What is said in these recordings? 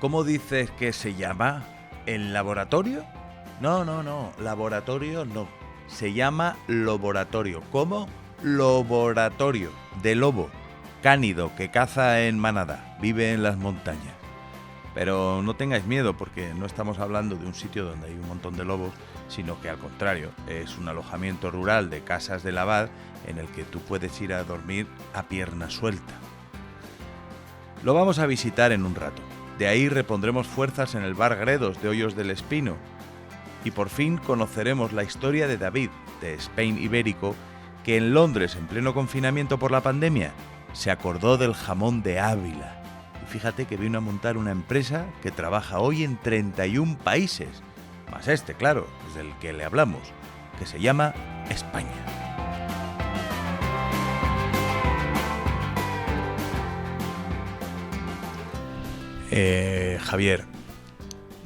¿Cómo dices que se llama? ¿El laboratorio? No, laboratorio no. Se llama laboratorio. ¿Cómo? Laboratorio, de lobo, cánido, que caza en manada, vive en las montañas. Pero no tengáis miedo, porque no estamos hablando de un sitio donde hay un montón de lobos, sino que al contrario, es un alojamiento rural de Casas del Abad en el que tú puedes ir a dormir a pierna suelta. Lo vamos a visitar en un rato. De ahí repondremos fuerzas en el bar Gredos de Hoyos del Espino. Y por fin conoceremos la historia de David, de Spain Ibérico, que en Londres, en pleno confinamiento por la pandemia, se acordó del jamón de Ávila. Y fíjate que vino a montar una empresa que trabaja hoy en 31 países, más este, claro, es del que le hablamos, que se llama España. Javier,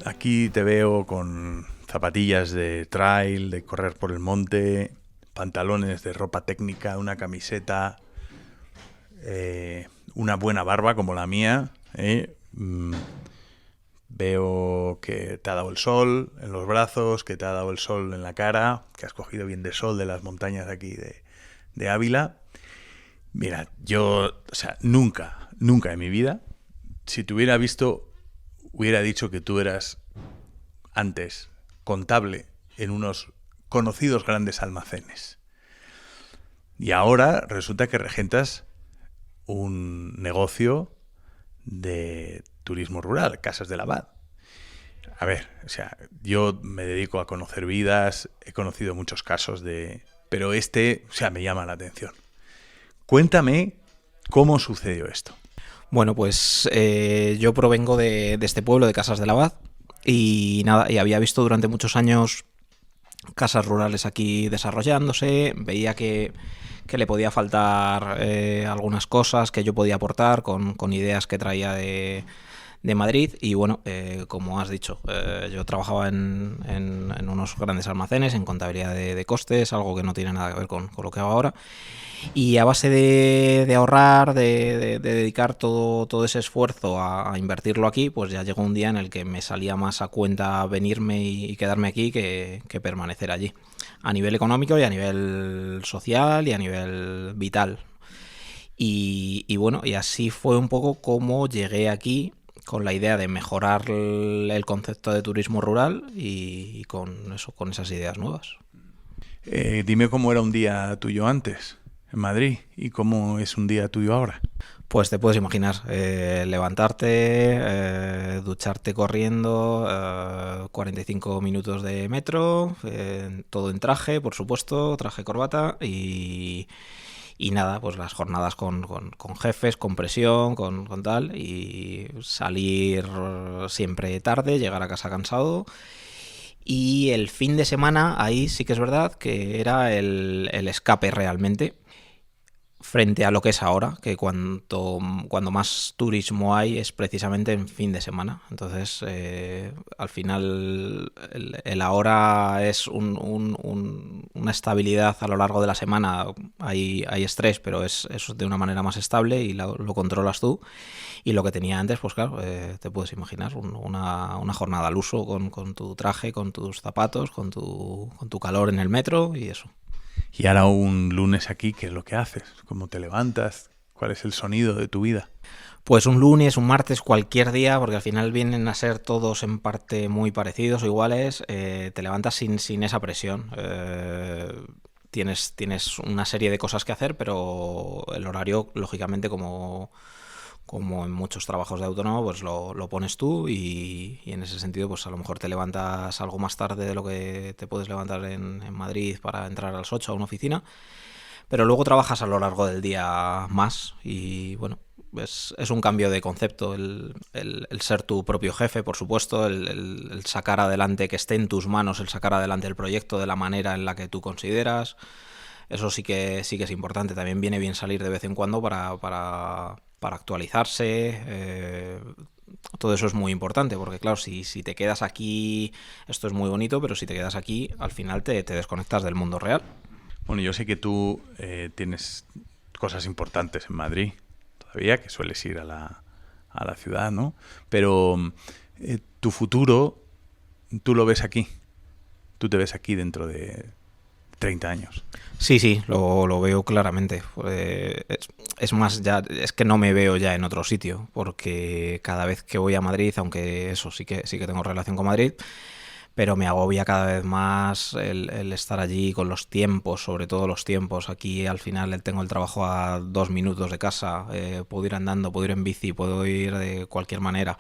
aquí te veo con zapatillas de trail, de correr por el monte, pantalones de ropa técnica, una camiseta, una buena barba como la mía. Veo que te ha dado el sol en los brazos, que te ha dado el sol en la cara, que has cogido bien de sol de las montañas aquí de Ávila. Mira, yo, nunca en mi vida, si te hubiera visto, hubiera dicho que tú eras antes contable en unos conocidos grandes almacenes. Y ahora resulta que regentas un negocio de turismo rural, Casas del Abad. A ver, yo me dedico a conocer vidas, he conocido muchos casos pero me llama la atención. Cuéntame cómo sucedió esto. Bueno, pues yo provengo de este pueblo de Casas del Abad y había visto durante muchos años casas rurales aquí desarrollándose, veía que le podía faltar algunas cosas que yo podía aportar con ideas que traía de Madrid y bueno, como has dicho, yo trabajaba en unos grandes almacenes, en contabilidad de costes, algo que no tiene nada que ver con lo que hago ahora. Y a base de ahorrar, de dedicar todo ese esfuerzo a invertirlo aquí, pues ya llegó un día en el que me salía más a cuenta venirme y quedarme aquí que permanecer allí. A nivel económico y a nivel social y a nivel vital. Y bueno, y así fue un poco como llegué aquí con la idea de mejorar el concepto de turismo rural y con esas ideas nuevas. Dime cómo era un día tuyo antes en Madrid y cómo es un día tuyo ahora. Pues te puedes imaginar, levantarte, ducharte corriendo, 45 minutos de metro, todo en traje, por supuesto, traje corbata y nada, pues las jornadas con jefes, con presión, con tal, y salir siempre tarde, llegar a casa cansado. Y el fin de semana, ahí sí que es verdad que era el escape realmente, frente a lo que es ahora, que cuando más turismo hay es precisamente en fin de semana. Entonces, al final, el ahora es una estabilidad a lo largo de la semana. Hay estrés, pero es de una manera más estable y lo controlas tú. Y lo que tenía antes, pues claro, te puedes imaginar, una jornada al uso con tu traje, con tus zapatos, con tu calor en el metro y eso. Y ahora un lunes aquí, ¿qué es lo que haces? ¿Cómo te levantas? ¿Cuál es el sonido de tu vida? Pues un lunes, un martes, cualquier día, porque al final vienen a ser todos en parte muy parecidos o iguales, te levantas sin esa presión. Tienes una serie de cosas que hacer, pero el horario, lógicamente, como en muchos trabajos de autónomo, pues lo pones tú y en ese sentido pues a lo mejor te levantas algo más tarde de lo que te puedes levantar en Madrid para entrar a las 8 a una oficina, pero luego trabajas a lo largo del día más y bueno, es un cambio de concepto, el ser tu propio jefe, por supuesto, el sacar adelante, que esté en tus manos el sacar adelante el proyecto de la manera en la que tú consideras. Eso sí que es importante. También viene bien salir de vez en cuando para actualizarse. Todo eso es muy importante porque claro, si te quedas aquí, esto es muy bonito, pero si te quedas aquí, al final te desconectas del mundo real. Bueno, yo sé que tú tienes cosas importantes en Madrid todavía, que sueles ir a a la ciudad, ¿no? Pero tu futuro, tú lo ves aquí. Tú te ves aquí dentro de 30 años. Sí, lo veo claramente. Es más, ya es que no me veo ya en otro sitio, porque cada vez que voy a Madrid, aunque eso sí que tengo relación con Madrid, pero me agobia cada vez más el estar allí con los tiempos, sobre todo los tiempos. Aquí al final tengo el trabajo a 2 minutos de casa, puedo ir andando, puedo ir en bici, puedo ir de cualquier manera.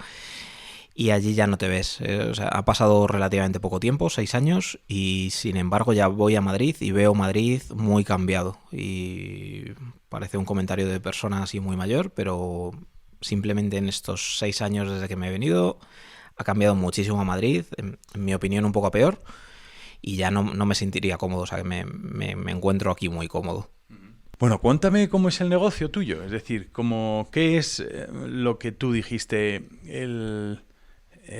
Y allí ya no te ves. O sea, ha pasado relativamente poco tiempo, 6 años, y sin embargo ya voy a Madrid y veo Madrid muy cambiado. Y parece un comentario de persona así muy mayor, pero simplemente en estos 6 años desde que me he venido ha cambiado muchísimo a Madrid, en mi opinión un poco a peor, y ya no me sentiría cómodo, o sea, que me encuentro aquí muy cómodo. Bueno, cuéntame cómo es el negocio tuyo, es decir, qué es lo que tú dijiste,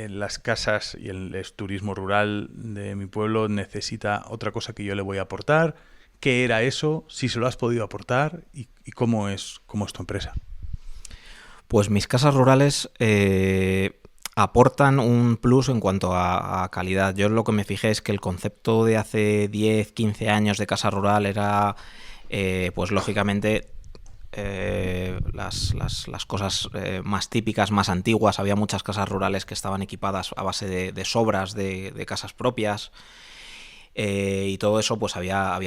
las casas y el turismo rural de mi pueblo necesita otra cosa que yo le voy a aportar. ¿Qué era eso? Si se lo has podido aportar y cómo es tu empresa. Pues mis casas rurales aportan un plus en cuanto a calidad. Yo lo que me fijé es que el concepto de hace 10, 15 años de casa rural era, pues lógicamente, las cosas más típicas, más antiguas. Había muchas casas rurales que estaban equipadas a base de sobras de casas propias, y todo eso pues había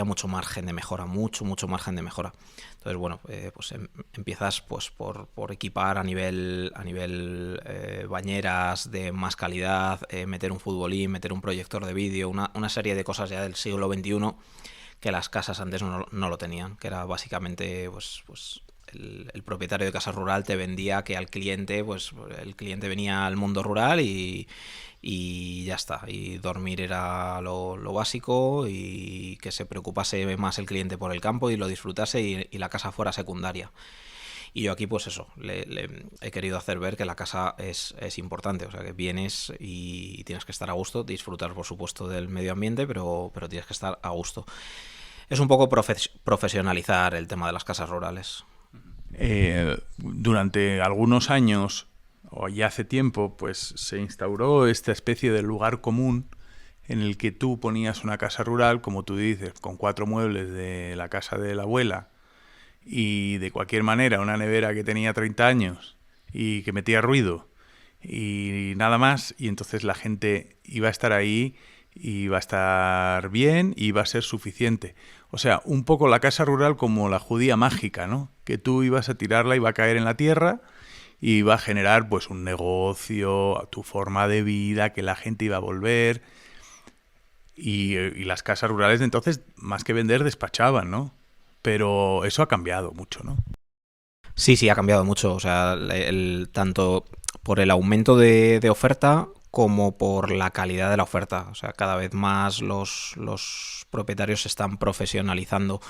mucho margen de mejora, mucho margen de mejora. Entonces, bueno, pues empiezas pues por equipar a nivel bañeras de más calidad, meter un futbolín, meter un proyector de vídeo, una serie de cosas ya del siglo XXI que las casas antes no lo tenían, que era básicamente pues el propietario de casa rural te vendía que al cliente, pues el cliente venía al mundo rural y ya está, y dormir era lo básico, y que se preocupase más el cliente por el campo y lo disfrutase, y la casa fuera secundaria. Y yo aquí pues eso, le he querido hacer ver que la casa es importante, o sea, que vienes y tienes que estar a gusto, disfrutar por supuesto del medio ambiente, pero tienes que estar a gusto. Es un poco profesionalizar el tema de las casas rurales. Durante algunos años, o ya hace tiempo, pues se instauró esta especie de lugar común en el que tú ponías una casa rural, como tú dices, con 4 muebles de la casa de la abuela y de cualquier manera una nevera que tenía 30 años y que metía ruido y nada más, y entonces la gente iba a estar ahí y va a estar bien y va a ser suficiente. O sea, un poco la casa rural como la judía mágica, ¿no? Que tú ibas a tirarla y va a caer en la tierra y va a generar pues un negocio, tu forma de vida, que la gente iba a volver. Y las casas rurales de entonces, más que vender, despachaban, ¿no? Pero eso ha cambiado mucho, ¿no? Sí, ha cambiado mucho. O sea, tanto por el aumento de oferta como por la calidad de la oferta. O sea, cada vez más los propietarios se están profesionalizando.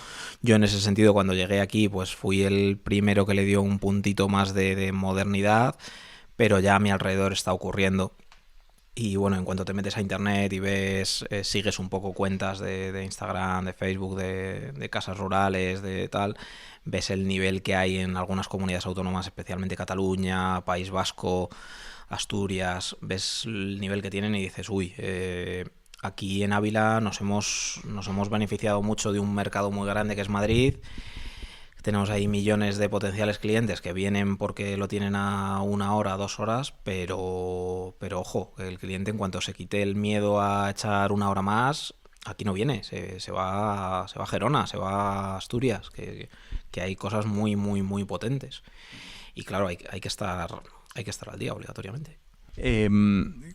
Yo en ese sentido, cuando llegué aquí, pues fui el primero que le dio un puntito más de modernidad, pero ya a mi alrededor está ocurriendo. Y bueno, en cuanto te metes a internet y ves, sigues un poco cuentas de Instagram, de Facebook, de casas rurales, de tal, ves el nivel que hay en algunas comunidades autónomas, especialmente Cataluña, País Vasco, Asturias, ves el nivel que tienen y dices, uy, aquí en Ávila nos hemos beneficiado mucho de un mercado muy grande que es Madrid. Tenemos ahí millones de potenciales clientes que vienen porque lo tienen a 1 hora, 2 horas, pero ojo, el cliente en cuanto se quite el miedo a echar 1 hora más, aquí no viene, se va a Gerona, se va a Asturias, que hay cosas muy potentes. Y claro, hay que estar al día obligatoriamente.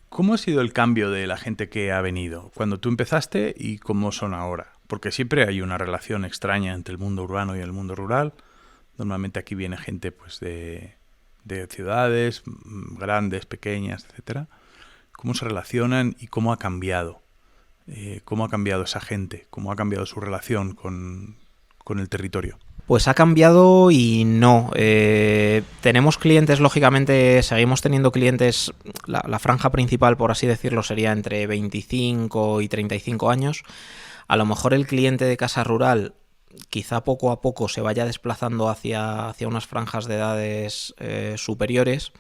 ¿Cómo ha sido el cambio de la gente que ha venido cuando tú empezaste y cómo son ahora? Porque siempre hay una relación extraña entre el mundo urbano y el mundo rural. Normalmente aquí viene gente pues de ciudades grandes, pequeñas, etcétera. ¿Cómo se relacionan y cómo ha cambiado? ¿Cómo ha cambiado esa gente? ¿Cómo ha cambiado su relación con el territorio? Pues ha cambiado y no. Tenemos clientes, lógicamente, seguimos teniendo clientes. La franja principal, por así decirlo, sería entre 25 y 35 años. A lo mejor el cliente de casa rural quizá poco a poco se vaya desplazando hacia unas franjas de edades superiores,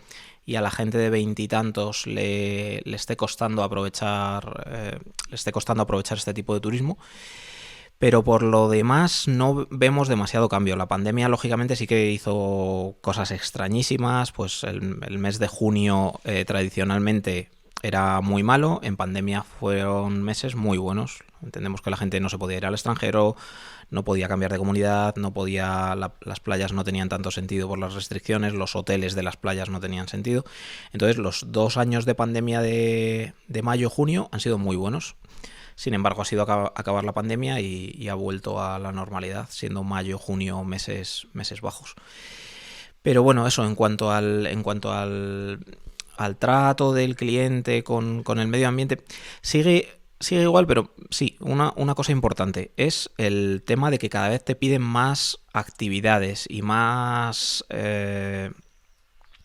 y a la gente de veintitantos le esté costando aprovechar este tipo de turismo. Pero por lo demás no vemos demasiado cambio. La pandemia, lógicamente, sí que hizo cosas extrañísimas. Pues el mes de junio tradicionalmente era muy malo. En pandemia fueron meses muy buenos. Entendemos que la gente no se podía ir al extranjero, no podía cambiar de comunidad, las playas no tenían tanto sentido por las restricciones, los hoteles de las playas no tenían sentido. Entonces los 2 años de pandemia de mayo-junio han sido muy buenos. Sin embargo, ha sido acabar la pandemia y ha vuelto a la normalidad, siendo mayo-junio meses bajos. Pero bueno, eso en cuanto al trato del cliente con el medio ambiente, sigue igual, pero sí, una cosa importante es el tema de que cada vez te piden más actividades y más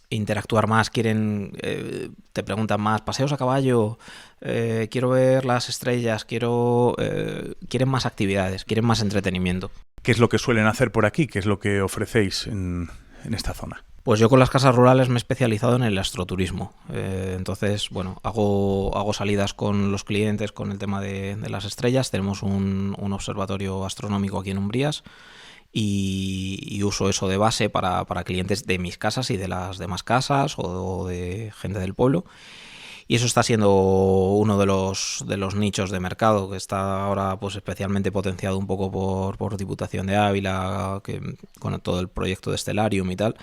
interactuar más, te preguntan más, paseos a caballo, quiero ver las estrellas, quieren más actividades, quieren más entretenimiento. ¿Qué es lo que suelen hacer por aquí? ¿Qué es lo que ofrecéis en esta zona? Pues yo con las casas rurales me he especializado en el astroturismo. Entonces, bueno, hago salidas con los clientes con el tema de las estrellas. Tenemos un observatorio astronómico aquí en Umbrías y uso eso de base para clientes de mis casas y de las demás casas o de gente del pueblo. Y eso está siendo uno de los nichos de mercado que está ahora pues especialmente potenciado un poco por Diputación de Ávila, con todo el proyecto de Stellarium y tal.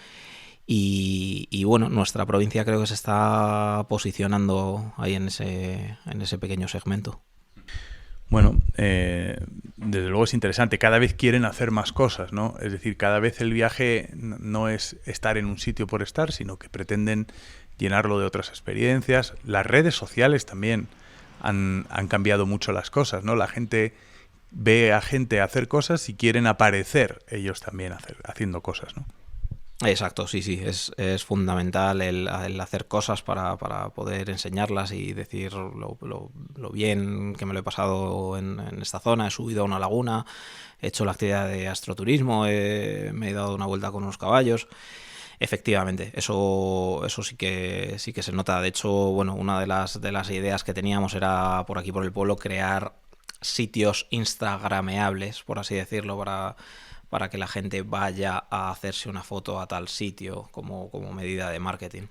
Y bueno, nuestra provincia creo que se está posicionando ahí en ese pequeño segmento. Bueno, desde luego es interesante. Cada vez quieren hacer más cosas, ¿no? Es decir, cada vez el viaje no es estar en un sitio por estar, sino que pretenden llenarlo de otras experiencias. Las redes sociales también han cambiado mucho las cosas, ¿no? La gente ve a gente hacer cosas y quieren aparecer ellos también haciendo cosas, ¿no? Exacto, sí, es fundamental el hacer cosas para poder enseñarlas y decir lo bien que me lo he pasado en esta zona. He subido a una laguna, he hecho la actividad de astroturismo, me he dado una vuelta con unos caballos. Efectivamente, eso sí que se nota. De hecho, bueno, una de las ideas que teníamos era por aquí por el pueblo crear sitios instagrameables, por así decirlo, para que la gente vaya a hacerse una foto a tal sitio como medida de marketing.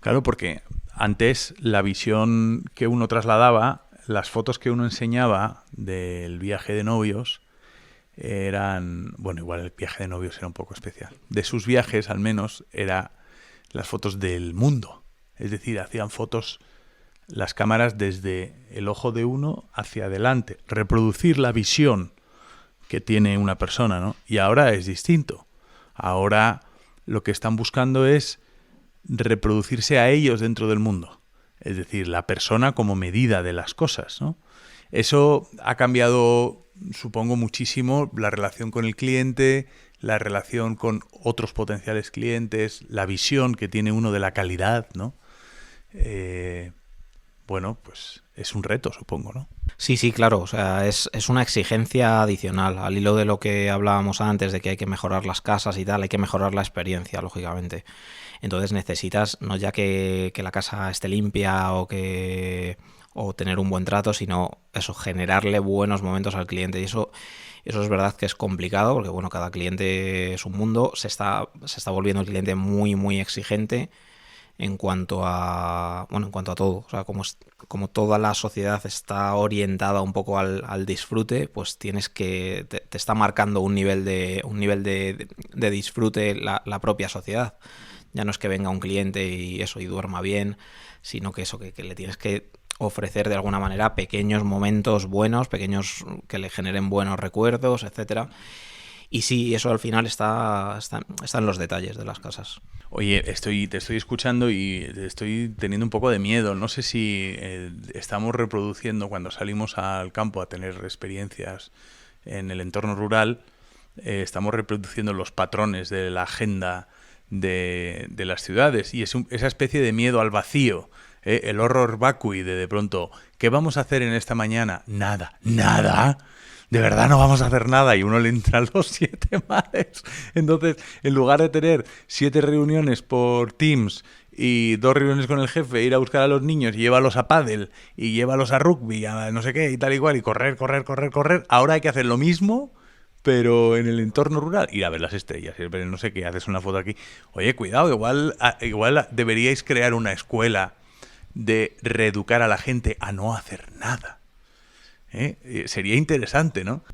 Claro, porque antes la visión que uno trasladaba, las fotos que uno enseñaba del viaje de novios eran, bueno, igual el viaje de novios era un poco especial. De sus viajes, al menos, eran las fotos del mundo. Es decir, hacían fotos las cámaras desde el ojo de uno hacia adelante, reproducir la visión que tiene una persona, ¿no? Y ahora es distinto. Ahora lo que están buscando es reproducirse a ellos dentro del mundo. Es decir, la persona como medida de las cosas, ¿no? Eso ha cambiado, supongo, muchísimo la relación con el cliente, la relación con otros potenciales clientes, la visión que tiene uno de la calidad, ¿no? Bueno, pues es un reto, supongo, ¿no? Sí, claro. O sea, es una exigencia adicional. Al hilo de lo que hablábamos antes, de que hay que mejorar las casas y tal, hay que mejorar la experiencia, lógicamente. Entonces necesitas no ya que la casa esté limpia o tener un buen trato, sino eso, generarle buenos momentos al cliente. Y eso es verdad que es complicado, porque bueno, cada cliente es un mundo. Se está volviendo el cliente muy, muy exigente en cuanto a todo. O sea, como toda la sociedad está orientada un poco al disfrute, pues te está marcando un nivel de disfrute la propia sociedad. Ya no es que venga un cliente y duerma bien, sino que le tienes que ofrecer de alguna manera pequeños momentos buenos, pequeños que le generen buenos recuerdos, etcétera. Y sí, eso al final está en los detalles de las casas. Oye, te estoy escuchando y estoy teniendo un poco de miedo. No sé si estamos reproduciendo, cuando salimos al campo a tener experiencias en el entorno rural, estamos reproduciendo los patrones de la agenda de las ciudades. Y es esa especie de miedo al vacío, el horror vacui de pronto, ¿qué vamos a hacer en esta mañana? Nada. ¿de verdad no vamos a hacer nada? Y uno le entran los 7 males. Entonces, en lugar de tener 7 reuniones por Teams y 2 reuniones con el jefe, ir a buscar a los niños y llévalos a pádel y llévalos a rugby, a no sé qué y tal y cual, y correr, ahora hay que hacer lo mismo, pero en el entorno rural, ir a ver las estrellas, ir a ver no sé qué, haces una foto aquí. Oye, cuidado, igual deberíais crear una escuela de reeducar a la gente a no hacer nada. Sería interesante, ¿no?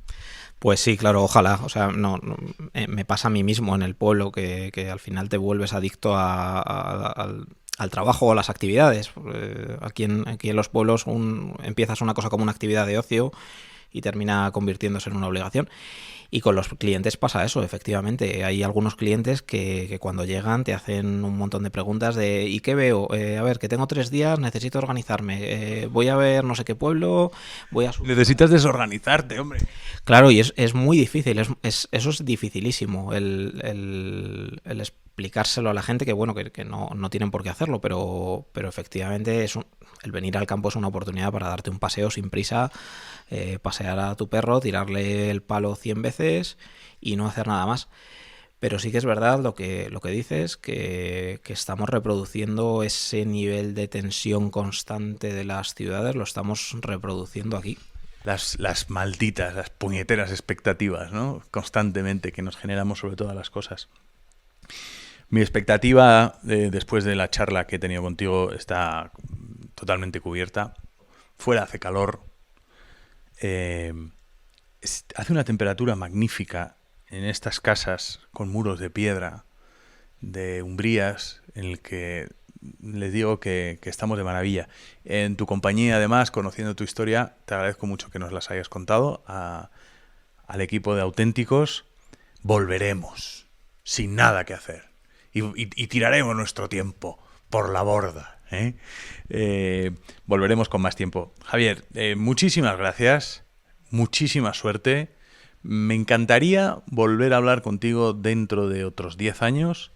Pues sí, claro, ojalá. O sea, me pasa a mí mismo en el pueblo que al final te vuelves adicto al trabajo o a las actividades. Aquí en los pueblos empiezas una cosa como una actividad de ocio y termina convirtiéndose en una obligación. Y con los clientes pasa eso, efectivamente. Hay algunos clientes que cuando llegan te hacen un montón de preguntas de ¿y qué veo? A ver, que tengo 3 días, necesito organizarme. Voy a ver no sé qué pueblo, voy a... Necesitas desorganizarte, hombre. Claro, y es muy difícil, eso es dificilísimo, el explicárselo a la gente, que bueno, que no tienen por qué hacerlo, pero efectivamente el venir al campo es una oportunidad para darte un paseo sin prisa, pasear a tu perro, tirarle el palo 100 veces y no hacer nada más. Pero sí que es verdad lo que dices, que estamos reproduciendo ese nivel de tensión constante de las ciudades, lo estamos reproduciendo aquí. Las malditas, las puñeteras expectativas, ¿no? Constantemente que nos generamos sobre todas las cosas. Mi expectativa después de la charla que he tenido contigo está totalmente cubierta. Fuera hace calor. Hace una temperatura magnífica en estas casas con muros de piedra, de umbrías, en el que les digo que estamos de maravilla. En tu compañía, además, conociendo tu historia, te agradezco mucho que nos las hayas contado. Al equipo de Auténticos, volveremos sin nada que hacer y tiraremos nuestro tiempo por la borda. Volveremos con más tiempo. Javier, muchísimas gracias, muchísima suerte. Me encantaría volver a hablar contigo dentro de otros 10 años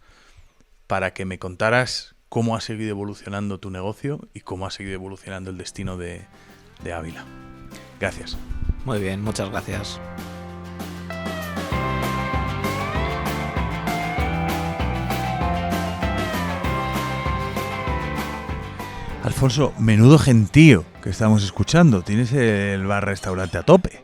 para que me contaras cómo ha seguido evolucionando tu negocio y cómo ha seguido evolucionando el destino de Ávila. Gracias. Muy bien, muchas gracias. Alfonso, menudo gentío que estamos escuchando. Tienes el bar-restaurante a tope.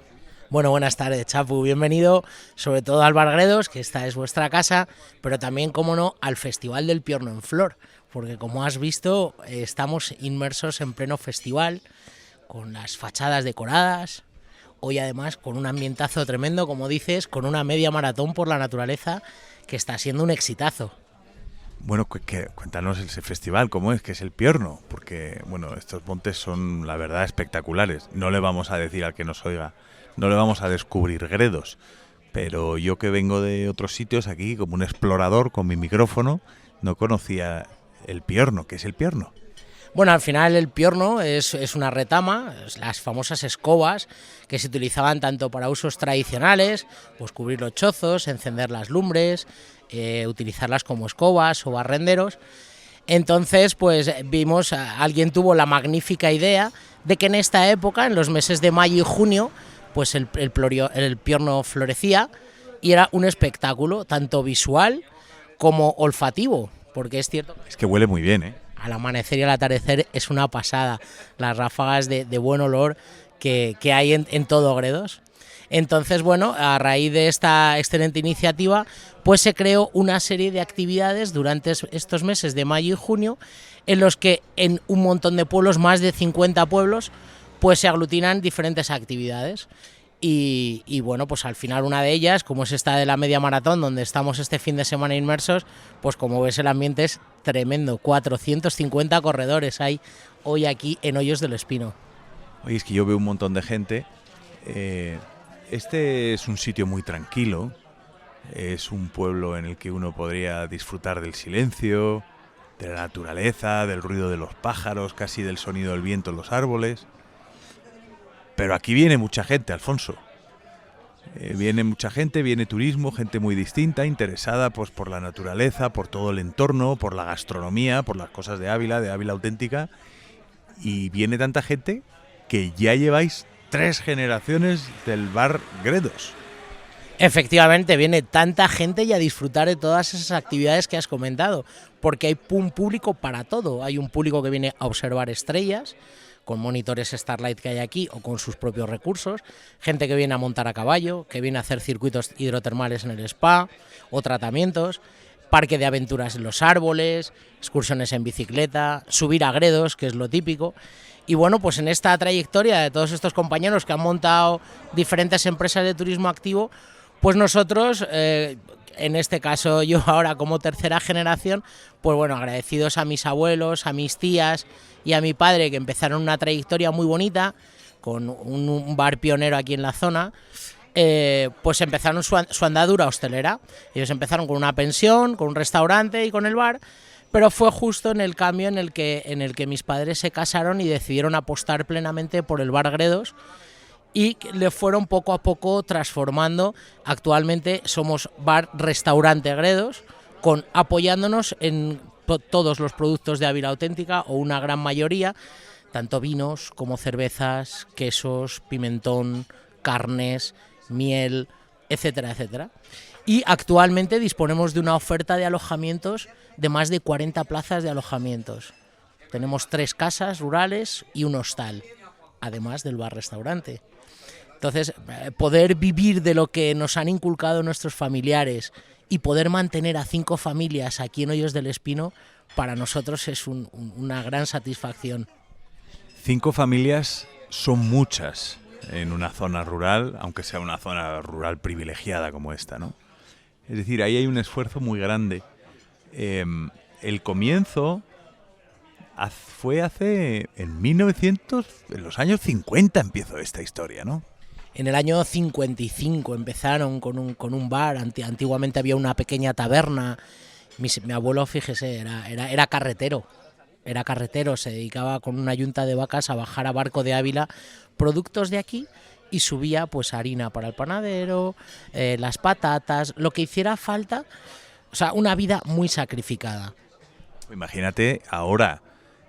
Bueno, buenas tardes, Chapu. Bienvenido sobre todo al Bar Gredos, que esta es vuestra casa, pero también, como no, al Festival del Piorno en Flor, porque como has visto, estamos inmersos en pleno festival, con las fachadas decoradas, hoy además con un ambientazo tremendo, como dices, con una media maratón por la naturaleza que está siendo un exitazo. Bueno, cuéntanos ese festival, ¿cómo es? ¿Qué es el Piorno? Porque, bueno, estos montes son, la verdad, espectaculares. No le vamos a decir al que nos oiga, no le vamos a descubrir Gredos, pero yo que vengo de otros sitios aquí, como un explorador con mi micrófono, no conocía el Piorno. ¿Qué es el Piorno? Bueno, al final el piorno es una retama, las famosas escobas que se utilizaban tanto para usos tradicionales, pues cubrir los chozos, encender las lumbres, utilizarlas como escobas o barrenderos. Entonces, pues vimos, alguien tuvo la magnífica idea de que en esta época, en los meses de mayo y junio, pues el piorno florecía y era un espectáculo tanto visual como olfativo, porque es cierto... Es que huele muy bien, ¿eh? Al amanecer y al atardecer es una pasada, las ráfagas de buen olor que hay en todo Gredos. Entonces, bueno, a raíz de esta excelente iniciativa, pues se creó una serie de actividades durante estos meses de mayo y junio, en los que en un montón de pueblos, más de 50 pueblos, pues se aglutinan diferentes actividades. Y bueno, pues al final una de ellas, como es esta de la media maratón, donde estamos este fin de semana inmersos, pues como ves el ambiente es tremendo, 450 corredores hay hoy aquí en Hoyos del Espino. Oye, es que yo veo un montón de gente. Este es un sitio muy tranquilo, es un pueblo en el que uno podría disfrutar del silencio, de la naturaleza, del ruido de los pájaros, casi del sonido del viento en los árboles. Pero aquí viene mucha gente, Alfonso. Viene mucha gente, viene turismo, gente muy distinta, interesada pues por la naturaleza, por todo el entorno, por la gastronomía, por las cosas de Ávila auténtica. Y viene tanta gente que ya lleváis 3 generaciones del bar Gredos. Efectivamente, viene tanta gente y a disfrutar de todas esas actividades que has comentado, porque hay un público para todo. Hay un público que viene a observar estrellas, con monitores Starlight que hay aquí o con sus propios recursos, gente que viene a montar a caballo, que viene a hacer circuitos hidrotermales en el spa o tratamientos, parque de aventuras en los árboles, excursiones en bicicleta, subir a Gredos, que es lo típico. Y bueno, pues en esta trayectoria de todos estos compañeros que han montado diferentes empresas de turismo activo, pues nosotros, en este caso yo ahora como tercera generación, pues bueno, agradecidos a mis abuelos, a mis tías y a mi padre, que empezaron una trayectoria muy bonita con un bar pionero aquí en la zona, pues empezaron su andadura hostelera. Ellos empezaron con una pensión, con un restaurante y con el bar, pero fue justo en el cambio en el que mis padres se casaron y decidieron apostar plenamente por el bar Gredos, y le fueron poco a poco transformando. Actualmente somos bar-restaurante Gredos, apoyándonos en todos los productos de Ávila Auténtica, o una gran mayoría, tanto vinos como cervezas, quesos, pimentón, carnes, miel, etcétera, etcétera. Y actualmente disponemos de una oferta de alojamientos de más de 40 plazas de alojamientos. Tenemos 3 casas rurales y un hostal, además del bar-restaurante. Entonces, poder vivir de lo que nos han inculcado nuestros familiares y poder mantener a 5 familias aquí en Hoyos del Espino, para nosotros es una gran satisfacción. 5 familias son muchas en una zona rural, aunque sea una zona rural privilegiada como esta, ¿no? Es decir, ahí hay un esfuerzo muy grande. El comienzo fue en 1900, en los años 50 empezó esta historia, ¿no? En el año 55 empezaron con un bar. Antiguamente había una pequeña taberna. Mi abuelo, fíjese, era carretero. Era carretero, se dedicaba con una yunta de vacas a bajar a Barco de Ávila productos de aquí, y subía pues harina para el panadero, las patatas, lo que hiciera falta. O sea, una vida muy sacrificada. Imagínate ahora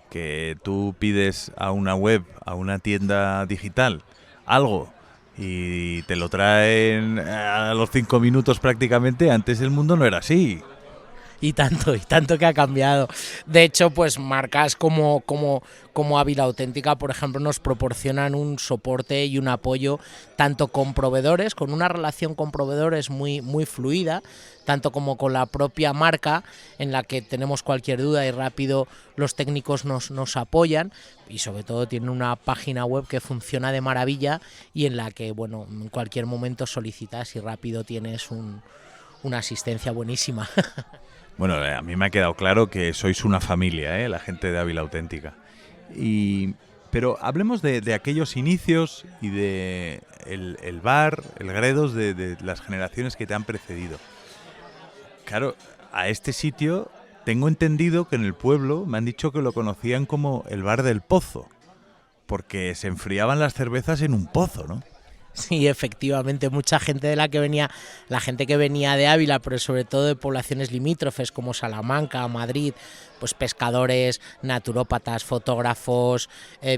que tú pides a una web, a una tienda digital, algo, y te lo traen a los 5 minutos prácticamente. Antes el mundo no era así. Y tanto que ha cambiado. De hecho, pues marcas como Ávila Auténtica, por ejemplo, nos proporcionan un soporte y un apoyo tanto con proveedores, con una relación con proveedores muy, muy fluida, tanto como con la propia marca, en la que tenemos cualquier duda y rápido los técnicos nos apoyan, y sobre todo tienen una página web que funciona de maravilla y en la que, bueno, en cualquier momento solicitas y rápido tienes una asistencia buenísima. Bueno, a mí me ha quedado claro que sois una familia, la gente de Ávila Auténtica. Pero hablemos de aquellos inicios y de el bar, el Gredos, de las generaciones que te han precedido. Claro, a este sitio tengo entendido que en el pueblo me han dicho que lo conocían como el bar del pozo, porque se enfriaban las cervezas en un pozo, ¿no? Sí, efectivamente, mucha gente la gente que venía de Ávila, pero sobre todo de poblaciones limítrofes como Salamanca, Madrid, pues pescadores, naturópatas, fotógrafos,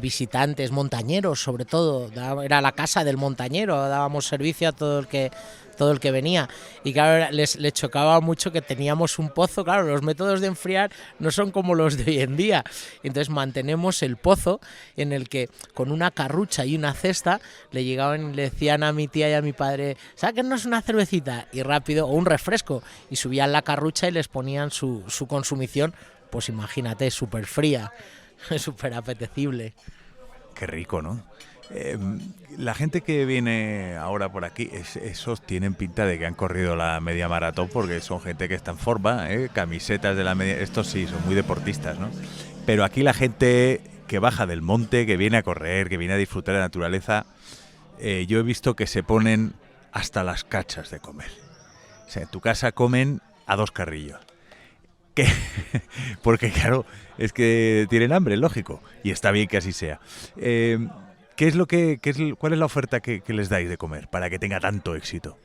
visitantes, montañeros sobre todo. Era la casa del montañero, dábamos servicio a todo el que venía, y claro, les chocaba mucho que teníamos un pozo. Claro, los métodos de enfriar no son como los de hoy en día, entonces mantenemos el pozo, en el que con una carrucha y una cesta le llegaban y le decían a mi tía y a mi padre: sáquennos una cervecita, y rápido, o un refresco, y subían la carrucha y les ponían su consumición, pues imagínate, súper fría, súper apetecible. Qué rico, ¿no? La gente que viene ahora por aquí, esos tienen pinta de que han corrido la media maratón, porque son gente que está en forma, camisetas de la media. Estos sí, son muy deportistas, ¿no? Pero aquí la gente que baja del monte, que viene a correr, que viene a disfrutar de la naturaleza, yo he visto que se ponen hasta las cachas de comer. O sea, en tu casa comen a 2 carrillos. Porque claro, es que tienen hambre, lógico, y está bien que así sea. ¿Cuál es la oferta que les dais de comer para que tenga tanto éxito?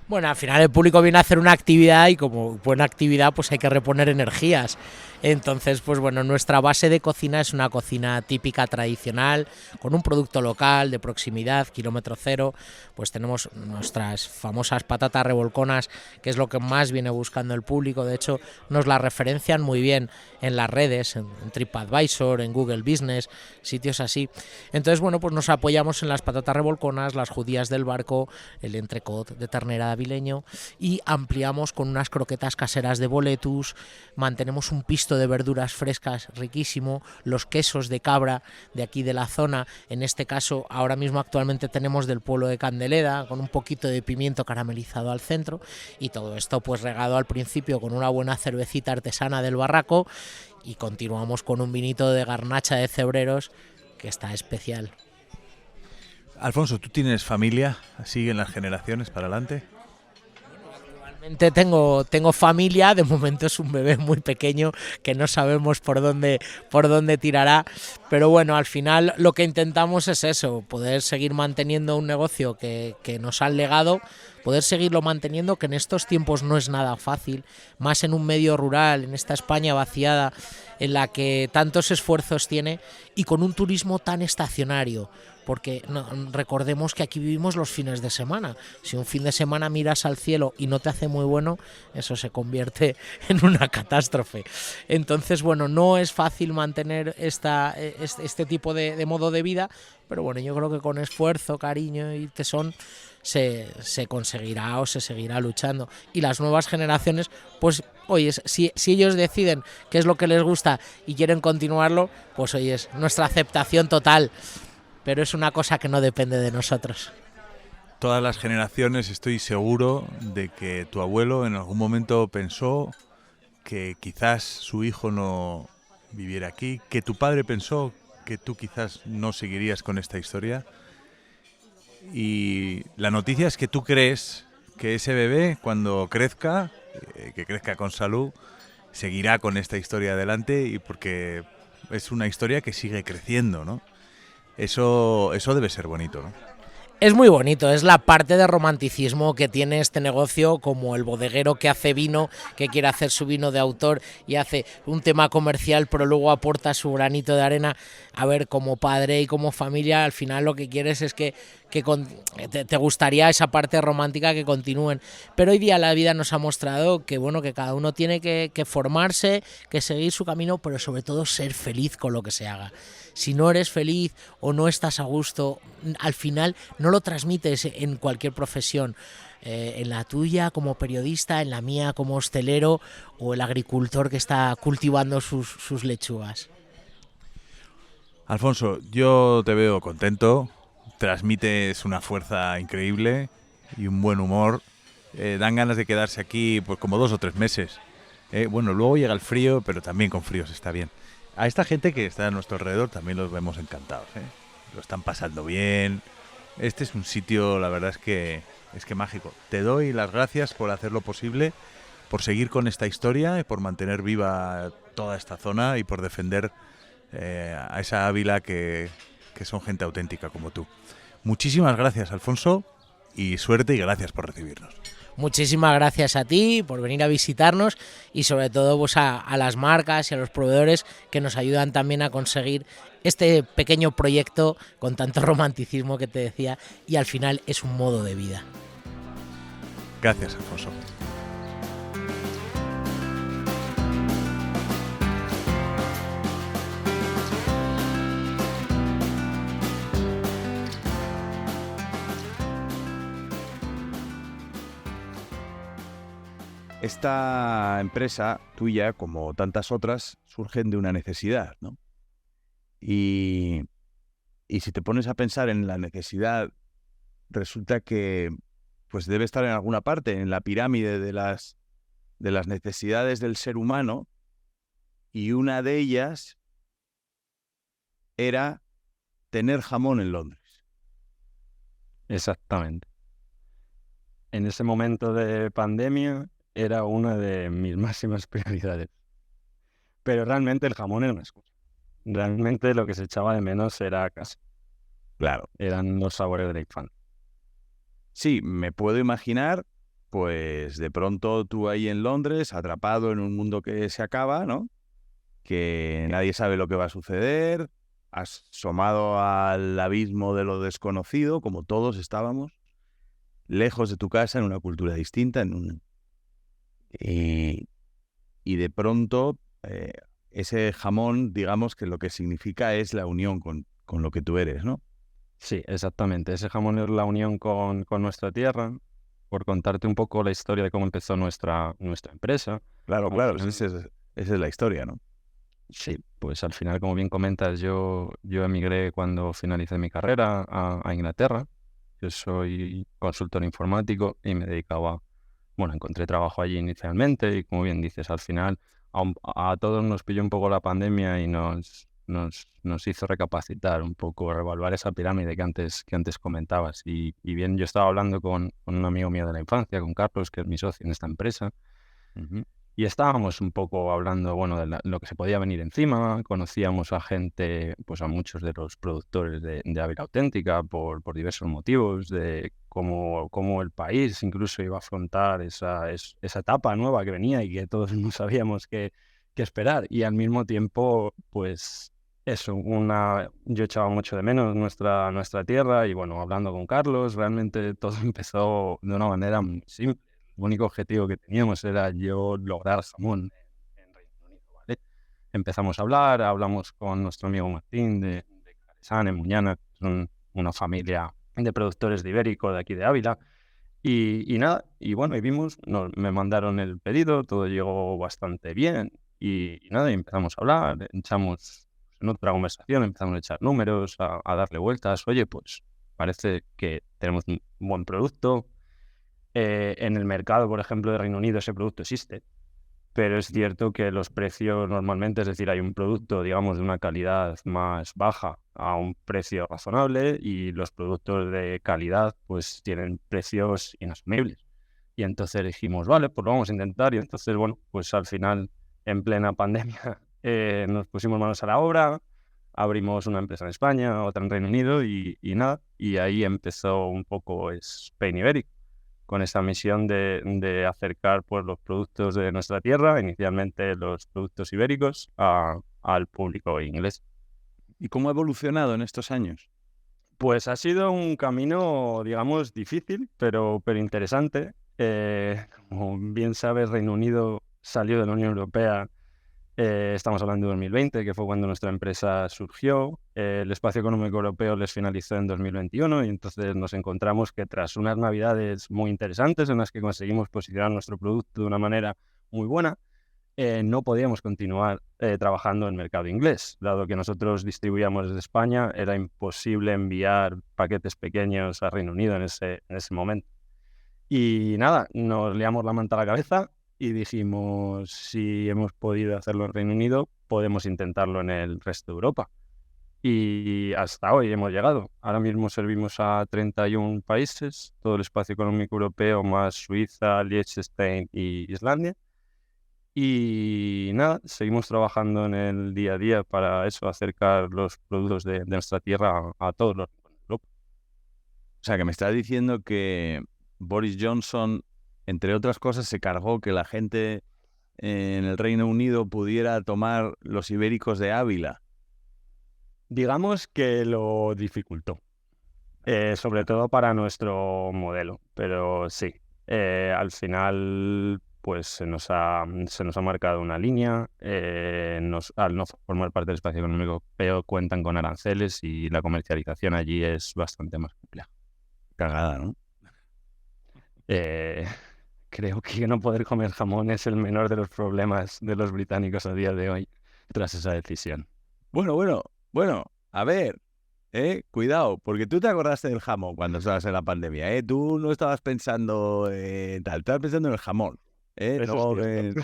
Bueno, al final el público viene a hacer una actividad y como buena actividad pues hay que reponer energías. Entonces, pues bueno, nuestra base de cocina es una cocina típica tradicional, con un producto local, de proximidad, kilómetro cero. Pues tenemos nuestras famosas patatas revolconas, que es lo que más viene buscando el público. De hecho, nos las referencian muy bien en las redes, en TripAdvisor, en Google Business, sitios así. Entonces, bueno, pues nos apoyamos en las patatas revolconas, las judías del barco, el entrecot de ternera de avileño, y ampliamos con unas croquetas caseras de boletus, mantenemos un pisto de verduras frescas riquísimo, los quesos de cabra de aquí de la zona, en este caso ahora mismo actualmente tenemos del pueblo de Candeleda, con un poquito de pimiento caramelizado al centro, y todo esto pues regado al principio con una buena cervecita artesana del barraco, y continuamos con un vinito de garnacha de Cebreros que está especial. Alfonso, ¿tú tienes familia? ¿Siguen las generaciones para adelante? Tengo familia, de momento es un bebé muy pequeño que no sabemos por dónde tirará, pero bueno, al final lo que intentamos es eso, poder seguir manteniendo un negocio que nos han legado, poder seguirlo manteniendo, que en estos tiempos no es nada fácil, más en un medio rural, en esta España vaciada, en la que tantos esfuerzos tiene y con un turismo tan estacionario. Porque no, recordemos que aquí vivimos los fines de semana. Si un fin de semana miras al cielo y no te hace muy bueno, eso se convierte en una catástrofe. Entonces, bueno, no es fácil mantener este tipo de modo de vida, pero bueno, yo creo que con esfuerzo, cariño y tesón se conseguirá o se seguirá luchando. Y las nuevas generaciones, pues, oye, si ellos deciden qué es lo que les gusta y quieren continuarlo, pues oye, es nuestra aceptación total. Pero es una cosa que no depende de nosotros. Todas las generaciones, estoy seguro de que tu abuelo en algún momento pensó que quizás su hijo no viviera aquí, que tu padre pensó que tú quizás no seguirías con esta historia. Y la noticia es que tú crees que ese bebé, cuando crezca, que crezca con salud, seguirá con esta historia adelante, y porque es una historia que sigue creciendo, ¿no? Eso debe ser bonito, ¿no? Es muy bonito, es la parte de romanticismo que tiene este negocio, como el bodeguero que hace vino, que quiere hacer su vino de autor y hace un tema comercial, pero luego aporta su granito de arena. A ver, como padre y como familia, al final lo que quieres es que te gustaría esa parte romántica que continúen. Pero hoy día la vida nos ha mostrado que bueno, que cada uno tiene que formarse, que seguir su camino, pero sobre todo ser feliz con lo que se haga. Si no eres feliz o no estás a gusto, al final no lo transmites en cualquier profesión. En la tuya como periodista, en la mía como hostelero o el agricultor que está cultivando sus lechugas. Alfonso, yo te veo contento, transmites una fuerza increíble y un buen humor. Dan ganas de quedarse aquí pues como 2 o 3 meses. Bueno, luego llega el frío, pero también con fríos está bien. A esta gente que está a nuestro alrededor también los vemos encantados, ¿eh? Lo están pasando bien. Este es un sitio, la verdad es que mágico. Te doy las gracias por hacer lo posible, por seguir con esta historia y por mantener viva toda esta zona y por defender a esa Ávila que son gente auténtica como tú. Muchísimas gracias, Alfonso, y suerte y gracias por recibirnos. Muchísimas gracias a ti por venir a visitarnos y sobre todo pues a las marcas y a los proveedores que nos ayudan también a conseguir este pequeño proyecto con tanto romanticismo que te decía, y al final es un modo de vida. Gracias, Alfonso. Esta empresa tuya, como tantas otras, surgen de una necesidad, ¿no? Y si te pones a pensar en la necesidad, resulta que pues debe estar en alguna parte, en la pirámide de las necesidades del ser humano, y una de ellas era tener jamón en Londres. Exactamente. En ese momento de pandemia era una de mis máximas prioridades. Pero realmente el jamón era una excusa. Realmente lo que se echaba de menos era casa. Claro. Eran los sabores de la infancia. Sí, me puedo imaginar pues de pronto tú ahí en Londres, atrapado en un mundo que se acaba, ¿no? Que nadie sabe lo que va a suceder, asomado al abismo de lo desconocido, como todos estábamos, lejos de tu casa, en una cultura distinta, y de pronto ese jamón, digamos que lo que significa es la unión con lo que tú eres, ¿no? Sí, exactamente. Ese jamón es la unión con nuestra tierra. Por contarte un poco la historia de cómo empezó nuestra empresa. Claro, Al claro, final- esa es la historia, ¿no? Sí, pues al final, como bien comentas, yo emigré cuando finalicé mi carrera a Inglaterra. Yo soy consultor informático y me dedicaba, bueno, encontré trabajo allí inicialmente y como bien dices, al final a todos nos pilló un poco la pandemia y nos hizo recapacitar un poco, revaluar esa pirámide que antes comentabas. Y bien, yo estaba hablando con un amigo mío de la infancia, con Carlos, que es mi socio en esta empresa. Ujú. Y estábamos un poco hablando, bueno, de lo que se podía venir encima. Conocíamos a gente, pues a muchos de los productores de Ávila Auténtica por diversos motivos, de cómo el país incluso iba a afrontar esa etapa nueva que venía y que todos no sabíamos qué esperar. Y al mismo tiempo, pues eso, yo echaba mucho de menos nuestra tierra y bueno, hablando con Carlos, realmente todo empezó de una manera muy simple. El único objetivo que teníamos era yo lograr jamón en Reino Unido, ¿vale? Empezamos a hablar, hablamos con nuestro amigo Martín de Caresán, en Muñana, que son una familia de productores de ibérico de aquí de Ávila. Y nada, y bueno, y vimos, me mandaron el pedido, todo llegó bastante bien y nada, y empezamos a hablar, echamos en otra conversación, empezamos a echar números, a darle vueltas. Oye, pues parece que tenemos un buen producto. En el mercado, por ejemplo, de Reino Unido ese producto existe, pero es cierto que los precios normalmente, es decir, hay un producto, digamos, de una calidad más baja a un precio razonable y los productos de calidad pues tienen precios inasumibles. Y entonces dijimos, vale, pues lo vamos a intentar. Y entonces, bueno, pues al final, en plena pandemia, nos pusimos manos a la obra, abrimos una empresa en España, otra en Reino Unido y nada, y ahí empezó un poco Spain Ibérico, con esa misión de acercar pues, los productos de nuestra tierra, inicialmente los productos ibéricos, al público inglés. ¿Y cómo ha evolucionado en estos años? Pues ha sido un camino, digamos, difícil, pero interesante. Como bien sabes, Reino Unido salió de la Unión Europea. Estamos hablando de 2020, que fue cuando nuestra empresa surgió. El Espacio Económico Europeo les finalizó en 2021 y entonces nos encontramos que tras unas navidades muy interesantes en las que conseguimos posicionar nuestro producto de una manera muy buena, no podíamos continuar trabajando en el mercado inglés. Dado que nosotros distribuíamos desde España, era imposible enviar paquetes pequeños a Reino Unido en ese momento. Y nada, nos liamos la manta a la cabeza y dijimos, si hemos podido hacerlo en Reino Unido, podemos intentarlo en el resto de Europa. Y hasta hoy hemos llegado. Ahora mismo servimos a 31 países, todo el espacio económico europeo, más Suiza, Liechtenstein y Islandia. Y nada, seguimos trabajando en el día a día para eso, acercar los productos de nuestra tierra a todos los rincones de Europa. O sea, que me está diciendo que Boris Johnson, entre otras cosas, se cargó que la gente en el Reino Unido pudiera tomar los ibéricos de Ávila. Digamos que lo dificultó, sobre todo para nuestro modelo, pero sí, al final pues se nos ha marcado una línea, al no formar parte del espacio económico europeo cuentan con aranceles y la comercialización allí es bastante más compleja. Cagada, ¿no? Creo que no poder comer jamón es el menor de los problemas de los británicos a día de hoy tras esa decisión. Bueno, a ver, cuidado, porque tú te acordaste del jamón cuando estabas en la pandemia, tú no estabas pensando en tal, estabas pensando en el jamón, Eso no es cierto.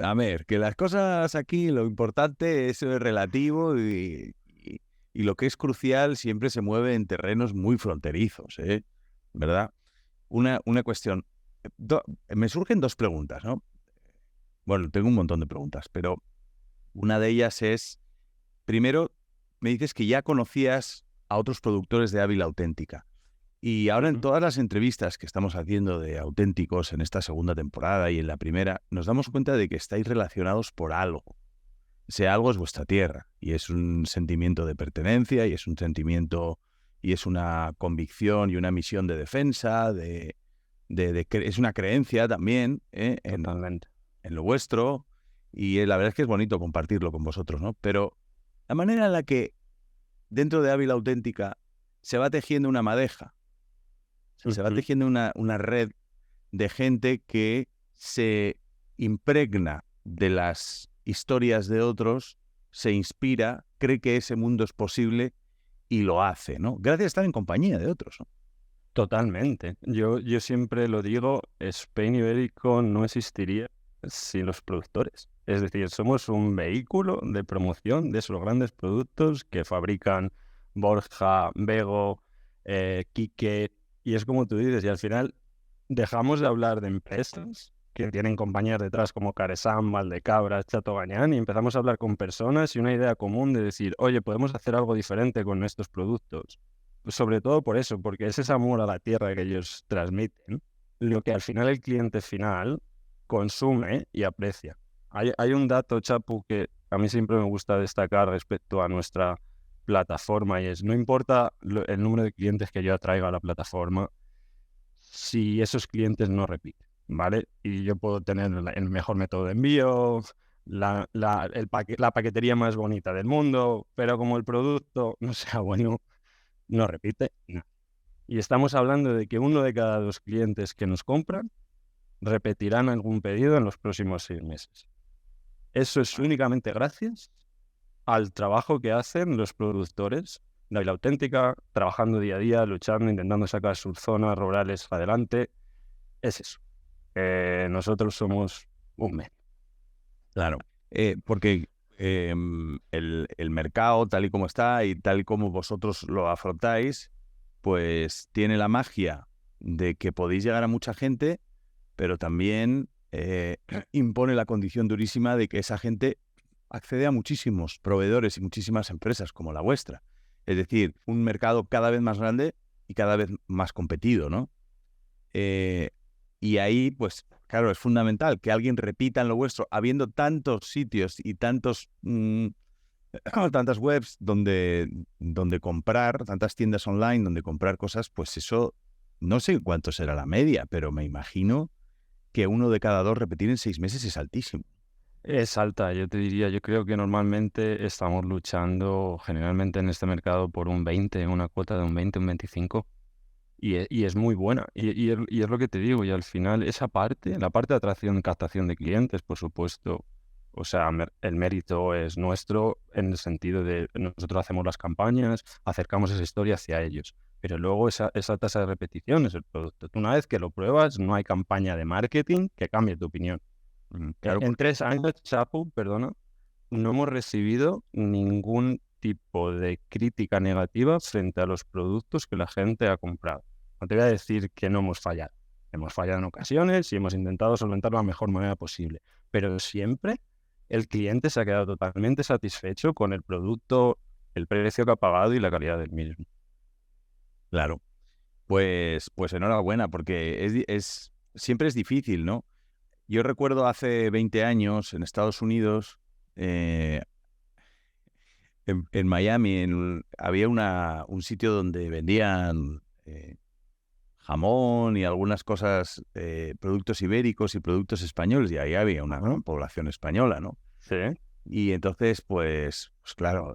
A ver, que las cosas aquí, lo importante es relativo y lo que es crucial siempre se mueve en terrenos muy fronterizos, ¿verdad? Una cuestión, me surgen dos preguntas, ¿no? Bueno, tengo un montón de preguntas, pero una de ellas es, primero, me dices que ya conocías a otros productores de Ávila Auténtica. Y ahora en todas las entrevistas que estamos haciendo de auténticos en esta segunda temporada y en la primera, nos damos cuenta de que estáis relacionados por algo. Ese algo es vuestra tierra y es un sentimiento de pertenencia y es un sentimiento y es una convicción y una misión de defensa, es una creencia también en lo vuestro, y la verdad es que es bonito compartirlo con vosotros, ¿no? Pero la manera en la que dentro de Ávila Auténtica se va tejiendo una madeja, se va tejiendo una red de gente que se impregna de las historias de otros, se inspira, cree que ese mundo es posible y lo hace, ¿no? Gracias a estar en compañía de otros, ¿no? Totalmente. Yo siempre lo digo, Spain Ibérico no existiría sin los productores. Es decir, somos un vehículo de promoción de esos grandes productos que fabrican Borja, Bego, Quique, y es como tú dices, y al final dejamos de hablar de empresas que tienen compañías detrás como Caresán, Valdecabras, Chato Gañán, y empezamos a hablar con personas y una idea común de decir, oye, podemos hacer algo diferente con estos productos. Sobre todo por eso, porque es ese amor a la tierra que ellos transmiten, lo que al final el cliente final consume y aprecia. Hay un dato, Chapu, que a mí siempre me gusta destacar respecto a nuestra plataforma, y es, no importa el número de clientes que yo atraiga a la plataforma, si esos clientes no repiten, ¿vale? Y yo puedo tener el mejor método de envío, la paquetería más bonita del mundo, pero como el producto no sea bueno, no repite, no. Y estamos hablando de que 1 de cada 2 clientes que nos compran repetirán algún pedido en los próximos 6 meses. Eso es únicamente gracias al trabajo que hacen los productores de Ávila Auténtica, trabajando día a día, luchando, intentando sacar sus zonas rurales adelante. Es eso. Nosotros somos un medio. Claro, porque el mercado, tal y como está y tal y como vosotros lo afrontáis, pues tiene la magia de que podéis llegar a mucha gente, pero también impone la condición durísima de que esa gente accede a muchísimos proveedores y muchísimas empresas como la vuestra. Es decir, un mercado cada vez más grande y cada vez más competido, ¿no? Y ahí, pues, claro, es fundamental que alguien repita en lo vuestro, habiendo tantos sitios y tantas webs donde comprar, tantas tiendas online donde comprar cosas, pues eso, no sé cuánto será la media, pero me imagino que 1 de cada 2 repetir en 6 meses es altísimo. Es alta, yo te diría, yo creo que normalmente estamos luchando generalmente en este mercado por un 20, una cuota de un 20, un 25, y es muy buena, y es lo que te digo, y al final esa parte, la parte de atracción, captación de clientes, por supuesto, o sea, el mérito es nuestro en el sentido de nosotros hacemos las campañas, acercamos esa historia hacia ellos, pero luego esa tasa de repetición es el producto. Tú una vez que lo pruebas, no hay campaña de marketing que cambie tu opinión. Claro, En 3 años, Chapu, perdona, no hemos recibido ningún tipo de crítica negativa frente a los productos que la gente ha comprado. No te voy a decir que no hemos fallado. Hemos fallado en ocasiones y hemos intentado solventarlo de la mejor manera posible. Pero siempre el cliente se ha quedado totalmente satisfecho con el producto, el precio que ha pagado y la calidad del mismo. Claro. Pues enhorabuena, porque siempre es difícil, ¿no? Yo recuerdo hace 20 años en Estados Unidos, en Miami, había un sitio donde vendían jamón y algunas cosas, productos ibéricos y productos españoles, y ahí había una gran población española, ¿no? Sí. Y entonces, pues claro,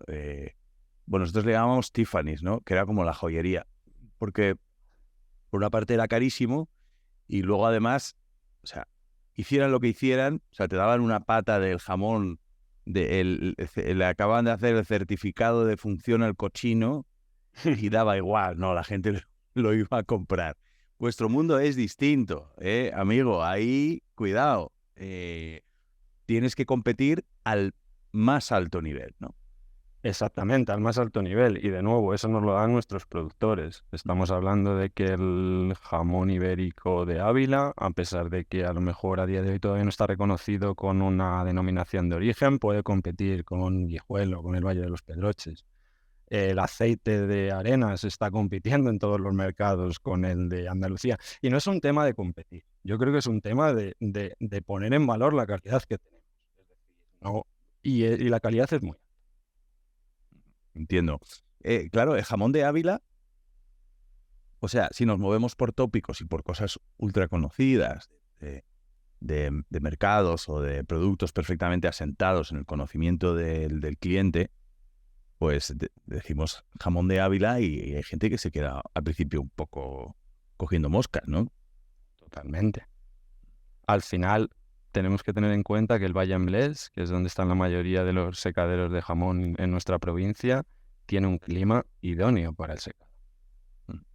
bueno, nosotros le llamábamos Tiffany's, ¿no? Que era como la joyería, porque por una parte era carísimo y luego además, o sea, hicieran lo que hicieran, o sea, te daban una pata del jamón, le acaban de hacer el certificado de función al cochino y daba igual, no, la gente lo iba a comprar. Vuestro mundo es distinto, amigo, ahí, cuidado, tienes que competir al más alto nivel, ¿no? Exactamente, al más alto nivel. Y de nuevo, eso nos lo dan nuestros productores. Estamos hablando de que el jamón ibérico de Ávila, a pesar de que a lo mejor a día de hoy todavía no está reconocido con una denominación de origen, puede competir con Guijuelo, con el Valle de los Pedroches. El aceite de Arenas está compitiendo en todos los mercados con el de Andalucía. Y no es un tema de competir. Yo creo que es un tema de poner en valor la calidad que tenemos. Es decir, no, y la calidad es muy alta. Entiendo. Claro, el jamón de Ávila, o sea, si nos movemos por tópicos y por cosas ultra conocidas de mercados o de productos perfectamente asentados en el conocimiento del cliente, pues decimos jamón de Ávila y hay gente que se queda al principio un poco cogiendo moscas, ¿no? Totalmente. Al final tenemos que tener en cuenta que el Valle Amblés, que es donde están la mayoría de los secaderos de jamón en nuestra provincia, tiene un clima idóneo para el secado.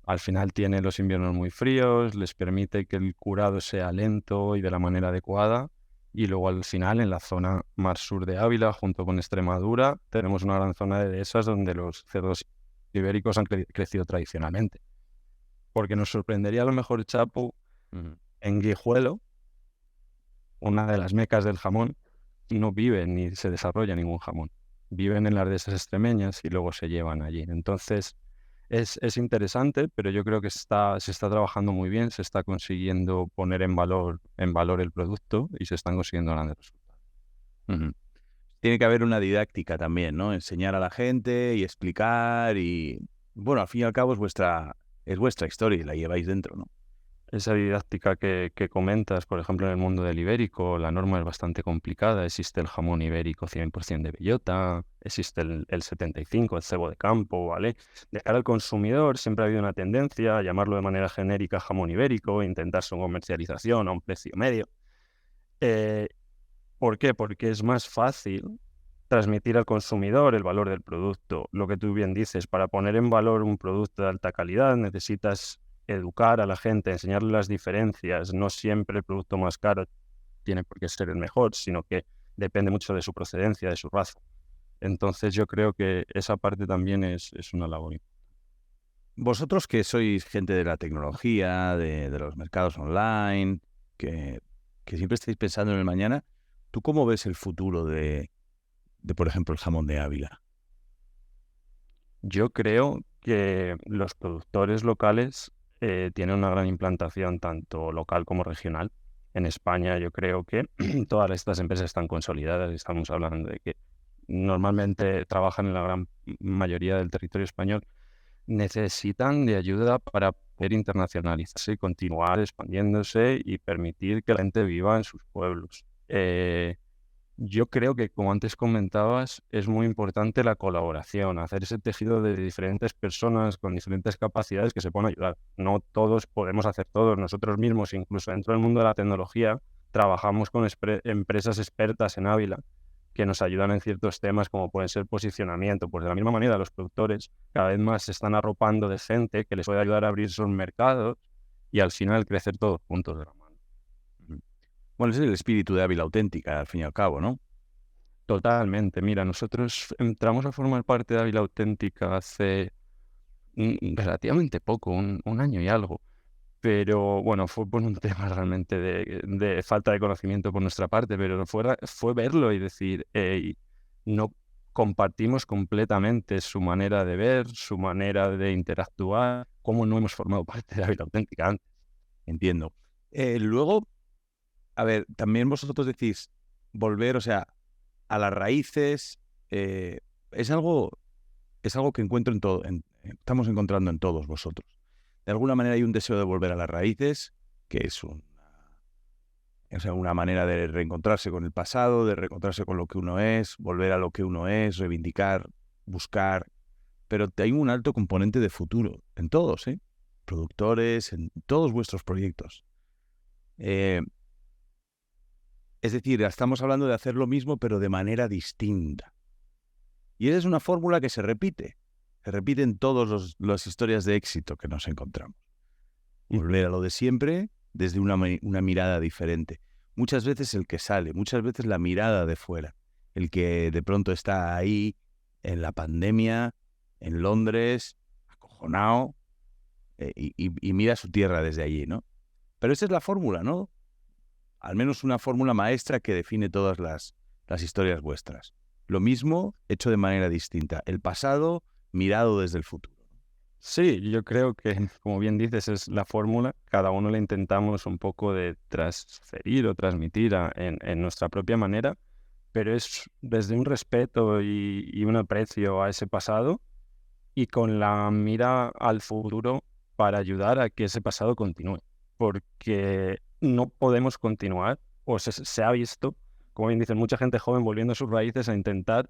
Al final tiene los inviernos muy fríos, les permite que el curado sea lento y de la manera adecuada. Y luego al final, en la zona más sur de Ávila, junto con Extremadura, tenemos una gran zona de dehesas donde los cerdos ibéricos han crecido tradicionalmente. Porque nos sorprendería a lo mejor, Chapo, en Guijuelo, una de las mecas del jamón, no vive ni se desarrolla ningún jamón. Viven en las dehesas extremeñas y luego se llevan allí. Entonces, es interesante, pero yo creo que se está trabajando muy bien, se está consiguiendo poner en valor el producto y se están consiguiendo grandes resultados. Ujú. Tiene que haber una didáctica también, ¿no? Enseñar a la gente y explicar y, bueno, al fin y al cabo es vuestra historia y la lleváis dentro, ¿no? Esa didáctica que comentas, por ejemplo, en el mundo del ibérico, la norma es bastante complicada. Existe el jamón ibérico 100% de bellota, existe el 75, el cebo de campo, ¿vale? De cara al consumidor siempre ha habido una tendencia a llamarlo de manera genérica jamón ibérico, intentar su comercialización a un precio medio. ¿Por qué? Porque es más fácil transmitir al consumidor el valor del producto. Lo que tú bien dices, para poner en valor un producto de alta calidad necesitas educar a la gente, enseñarle las diferencias. No siempre el producto más caro tiene por qué ser el mejor, sino que depende mucho de su procedencia, de su raza. Entonces yo creo que esa parte también es una labor. Vosotros que sois gente de la tecnología, de los mercados online, que siempre estáis pensando en el mañana, ¿tú cómo ves el futuro de por ejemplo, el jamón de Ávila? Yo creo que los productores locales tienen una gran implantación, tanto local como regional. En España yo creo que todas estas empresas están consolidadas. Estamos hablando de que normalmente trabajan en la gran mayoría del territorio español. Necesitan de ayuda para poder internacionalizarse y continuar expandiéndose y permitir que la gente viva en sus pueblos. Yo creo que, como antes comentabas, es muy importante la colaboración, hacer ese tejido de diferentes personas con diferentes capacidades que se puedan ayudar. No todos podemos hacer todo. Nosotros mismos, incluso dentro del mundo de la tecnología, trabajamos con empresas expertas en Ávila que nos ayudan en ciertos temas como pueden ser posicionamiento. Pues de la misma manera, los productores cada vez más se están arropando de gente que les puede ayudar a abrir esos mercados y al final crecer todos juntos de la mano. Bueno, ese es el espíritu de Ávila Auténtica, al fin y al cabo, ¿no? Totalmente. Mira, nosotros entramos a formar parte de Ávila Auténtica hace relativamente poco, un año y algo. Pero bueno, fue por un tema realmente de falta de conocimiento por nuestra parte, pero fue verlo y decir, no compartimos completamente su manera de ver, su manera de interactuar, cómo no hemos formado parte de Ávila Auténtica antes. Entiendo. Luego, a ver, también vosotros decís volver, o sea, a las raíces, es algo que encuentro en todo, estamos encontrando en todos vosotros. De alguna manera hay un deseo de volver a las raíces, que es una manera de reencontrarse con el pasado, de reencontrarse con lo que uno es, volver a lo que uno es, reivindicar, buscar. Pero hay un alto componente de futuro en todos, productores, en todos vuestros proyectos. Es decir, estamos hablando de hacer lo mismo, pero de manera distinta. Y esa es una fórmula que se repite en todas las historias de éxito que nos encontramos. Volver a lo de siempre desde una mirada diferente. Muchas veces el que sale, muchas veces la mirada de fuera. El que de pronto está ahí en la pandemia, en Londres, acojonado, y mira su tierra desde allí, ¿no? Pero esa es la fórmula, ¿no? Al menos una fórmula maestra que define todas las historias vuestras. Lo mismo hecho de manera distinta. El pasado mirado desde el futuro. Sí, yo creo que, como bien dices, es la fórmula. Cada uno le intentamos un poco de transferir o transmitir en nuestra propia manera, pero es desde un respeto y un aprecio a ese pasado y con la mira al futuro para ayudar a que ese pasado continúe. Porque no podemos continuar, o se ha visto, como bien dicen, mucha gente joven volviendo a sus raíces a intentar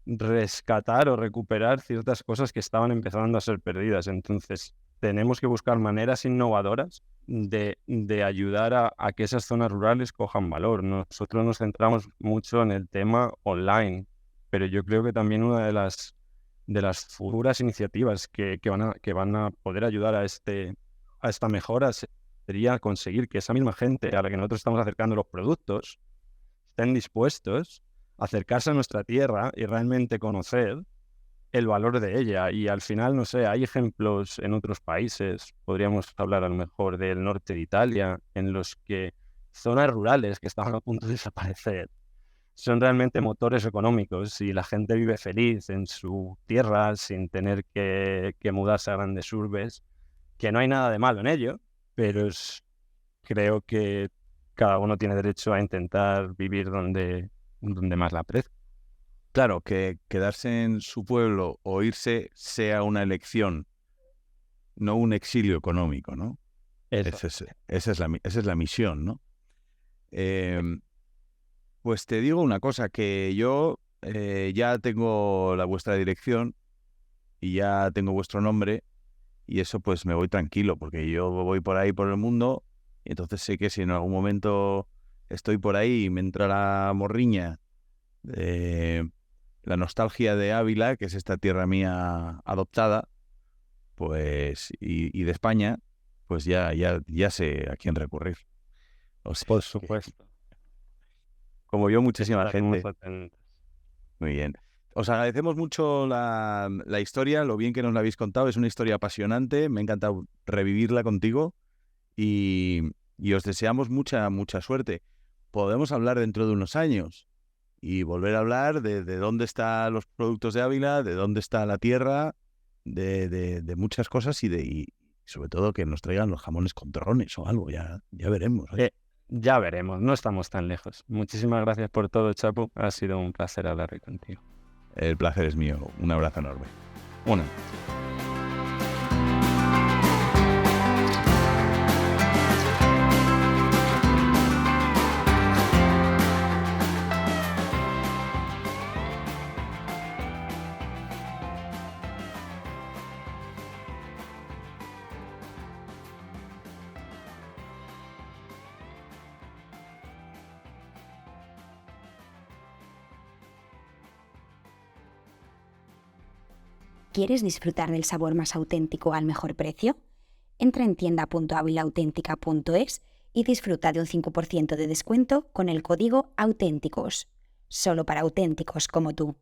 rescatar o recuperar ciertas cosas que estaban empezando a ser perdidas. Entonces, tenemos que buscar maneras innovadoras de ayudar a que esas zonas rurales cojan valor. Nosotros nos centramos mucho en el tema online, pero yo creo que también una de las futuras iniciativas que van a poder ayudar a esta mejora sería conseguir que esa misma gente a la que nosotros estamos acercando los productos estén dispuestos a acercarse a nuestra tierra y realmente conocer el valor de ella. Y al final, no sé, hay ejemplos en otros países, podríamos hablar a lo mejor del norte de Italia, en los que zonas rurales que estaban a punto de desaparecer son realmente motores económicos y la gente vive feliz en su tierra sin tener que mudarse a grandes urbes, que no hay nada de malo en ello, pero creo que cada uno tiene derecho a intentar vivir donde más la aprecia. Claro, que quedarse en su pueblo o irse sea una elección, no un exilio económico, ¿no? Esa es la misión, ¿no? Pues te digo una cosa, que yo ya tengo vuestra dirección y ya tengo vuestro nombre y eso pues me voy tranquilo, porque yo voy por ahí por el mundo y entonces sé que si en algún momento estoy por ahí y me entra la morriña, la nostalgia de Ávila, que es esta tierra mía adoptada, pues y de España, pues ya sé a quién recurrir. O sea, Por supuesto. como yo, muchísima Estaremos gente. atentos. Muy bien. Os agradecemos mucho la historia, lo bien que nos la habéis contado. Es una historia apasionante. Me ha encantado revivirla contigo y os deseamos mucha suerte. Podemos hablar dentro de unos años y volver a hablar de dónde están los productos de Ávila, de dónde está la tierra, de muchas cosas y sobre todo que nos traigan los jamones con torrones o algo. Ya veremos. Ya veremos, no estamos tan lejos. Muchísimas gracias por todo, Chapu. Ha sido un placer hablar hoy contigo. El placer es mío. Un abrazo enorme. Una. ¿Quieres disfrutar del sabor más auténtico al mejor precio? Entra en tienda.avilauténtica.es y disfruta de un 5% de descuento con el código AUTÉNTICOS. Solo para auténticos como tú.